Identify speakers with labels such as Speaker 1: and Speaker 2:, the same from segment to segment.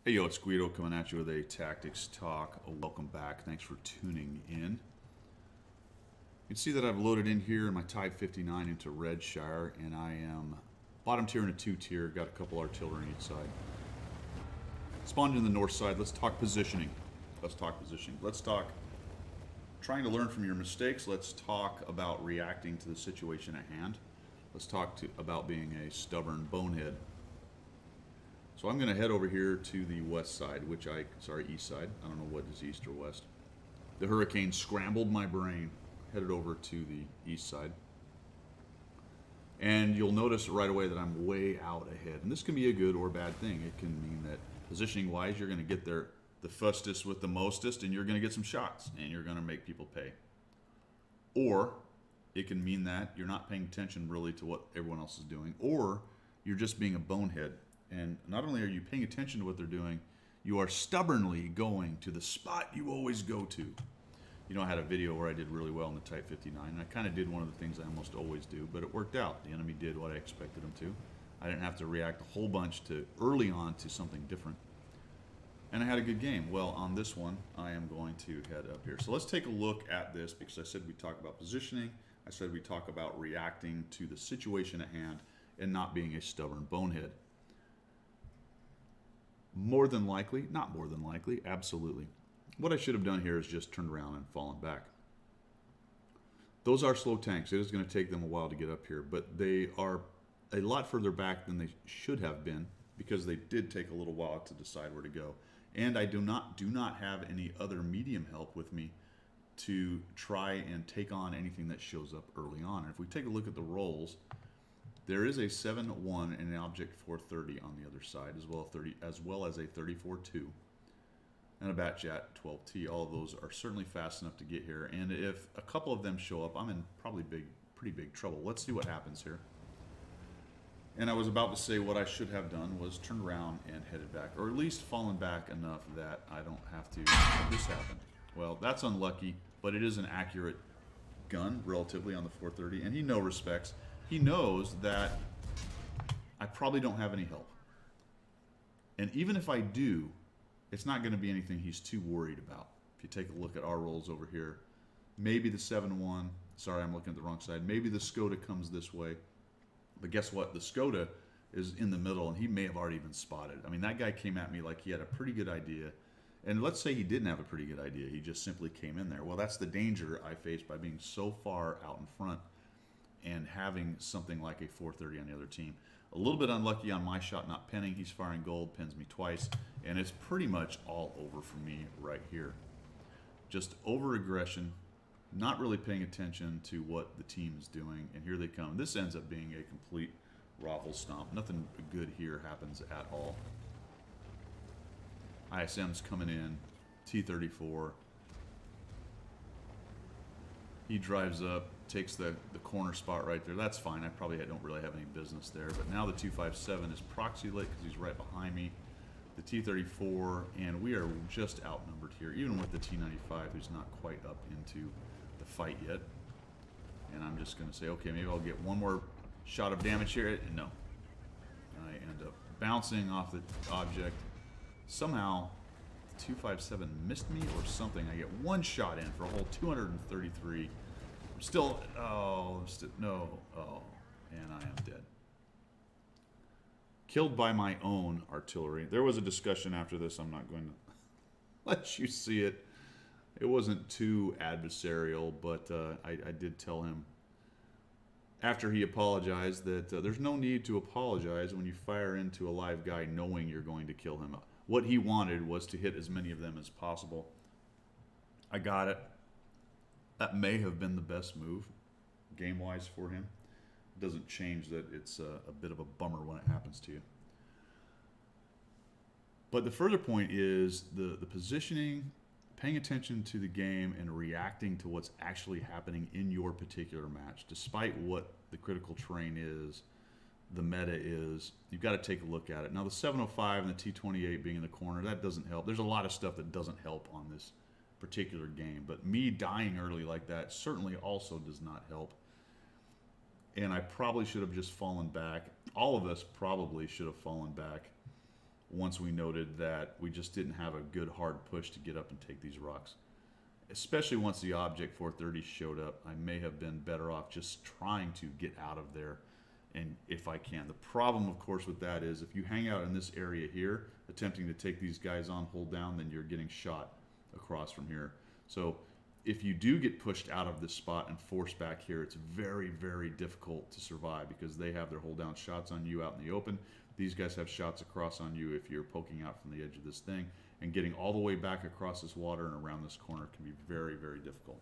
Speaker 1: Hey, yo, it's Guido coming at you with a Tactics Talk. Welcome back. Thanks for tuning in. You can see that I've loaded in here in my Type 59 into Redshire, and I am bottom tier and a 2-tier. Got a couple artillery on each side. Spawned in the north side. Let's talk positioning. Let's talk trying to learn from your mistakes. Let's talk about reacting to the situation at hand. Let's talk about being a stubborn bonehead. So I'm going to head over here to the west side, east side. I don't know what is east or west. The hurricane scrambled my brain. Headed over to the east side. And you'll notice right away that I'm way out ahead. And this can be a good or bad thing. It can mean that positioning-wise, you're going to get there the fastest with the mostest, and you're going to get some shots, and you're going to make people pay. Or it can mean that you're not paying attention really to what everyone else is doing, or you're just being a bonehead. And not only are you paying attention to what they're doing, you are stubbornly going to the spot you always go to. You know, I had a video where I did really well in the Type 59, and I kind of did one of the things I almost always do, but it worked out. The enemy did what I expected them to. I didn't have to react a whole bunch early on to something different. And I had a good game. Well, on this one, I am going to head up here. So let's take a look at this, because I said we talk about positioning. I said we talk about reacting to the situation at hand and not being a stubborn bonehead. More than likely, not more than likely, absolutely. What I should have done here is just turned around and fallen back. Those are slow tanks. It is going to take them a while to get up here, but they are a lot further back than they should have been because they did take a little while to decide where to go. And I do not have any other medium help with me to try and take on anything that shows up early on. And if we take a look at the rolls, there is a 7-1 and an Object 430 on the other side, as well as a 34-2 and a Batchat 12T. All of those are certainly fast enough to get here. And if a couple of them show up, I'm in probably pretty big trouble. Let's see what happens here. And I was about to say what I should have done was turn around and headed back, or at least fallen back enough that I don't have to have this happen. Well, that's unlucky, but it is an accurate gun relatively on the 430, and he no respects. He knows that I probably don't have any help. And even if I do, it's not going to be anything he's too worried about. If you take a look at our rolls over here, maybe the 7-1, sorry, I'm looking at the wrong side, maybe the Skoda comes this way. But guess what? The Skoda is in the middle, and he may have already been spotted. I mean, that guy came at me like he had a pretty good idea. And let's say he didn't have a pretty good idea. He just simply came in there. Well, that's the danger I face by being so far out in front and having something like a 430 on the other team. A little bit unlucky on my shot not pinning. He's firing gold, pins me twice, and it's pretty much all over for me right here. Just over-aggression, not really paying attention to what the team is doing, and here they come. This ends up being a complete raffle stomp. Nothing good here happens at all. ISM's coming in, T-34. He drives up, takes the corner spot right there. That's fine. I probably don't really have any business there. But now the 257 is proxy lit because he's right behind me. The T-34, and we are just outnumbered here, even with the T-95, who's not quite up into the fight yet. And I'm just going to say, okay, maybe I'll get one more shot of damage here. And no. I end up bouncing off the object. Somehow, the 257 missed me or something. I get one shot in for a whole 233. I'm still, and I am dead. Killed by my own artillery. There was a discussion after this. I'm not going to let you see it. It wasn't too adversarial, but I did tell him after he apologized that there's no need to apologize when you fire into a live guy knowing you're going to kill him. What he wanted was to hit as many of them as possible. I got it. That may have been the best move, game-wise, for him. It doesn't change that it's a bit of a bummer when it happens to you. But the further point is the positioning, paying attention to the game, and reacting to what's actually happening in your particular match. Despite what the critical terrain is, the meta is, you've got to take a look at it. Now, the 705 and the T28 being in the corner, that doesn't help. There's a lot of stuff that doesn't help on this particular game, but me dying early like that certainly also does not help. And I probably should have just fallen back. All of us probably should have fallen back once we noted that we just didn't have a good hard push to get up and take these rocks. Especially once the Object 430 showed up, I may have been better off just trying to get out of there, and if I can. The problem, of course, with that is if you hang out in this area here, attempting to take these guys on, hold down, then you're getting shot across from here. So if you do get pushed out of this spot and forced back here, it's very, very difficult to survive because they have their hold down shots on you out in the open. These guys have shots across on you if you're poking out from the edge of this thing, and getting all the way back across this water and around this corner can be very, very difficult.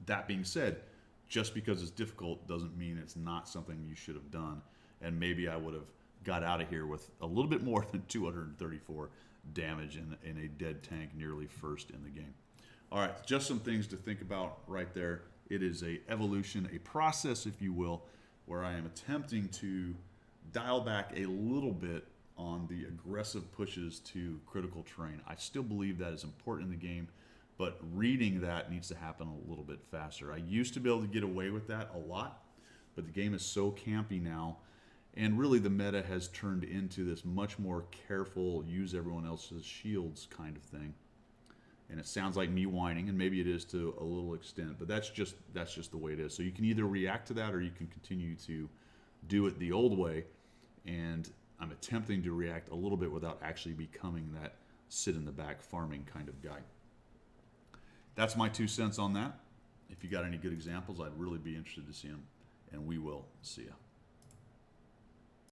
Speaker 1: That being said, just because it's difficult doesn't mean it's not something you should have done, and maybe I would have got out of here with a little bit more than 234 damage in a dead tank, nearly first in the game. All right, just some things to think about right there. It is a evolution, a process, if you will, where I am attempting to dial back a little bit on the aggressive pushes to critical terrain. I still believe that is important in the game, but reading that needs to happen a little bit faster. I used to be able to get away with that a lot, but the game is so campy now, and really the meta has turned into this much more careful, use everyone else's shields kind of thing. And it sounds like me whining, and maybe it is to a little extent, but that's just the way it is. So you can either react to that, or you can continue to do it the old way, and I'm attempting to react a little bit without actually becoming that sit in the back farming kind of guy. That's my 2 cents on that. If you got any good examples, I'd really be interested to see them, and we will see ya.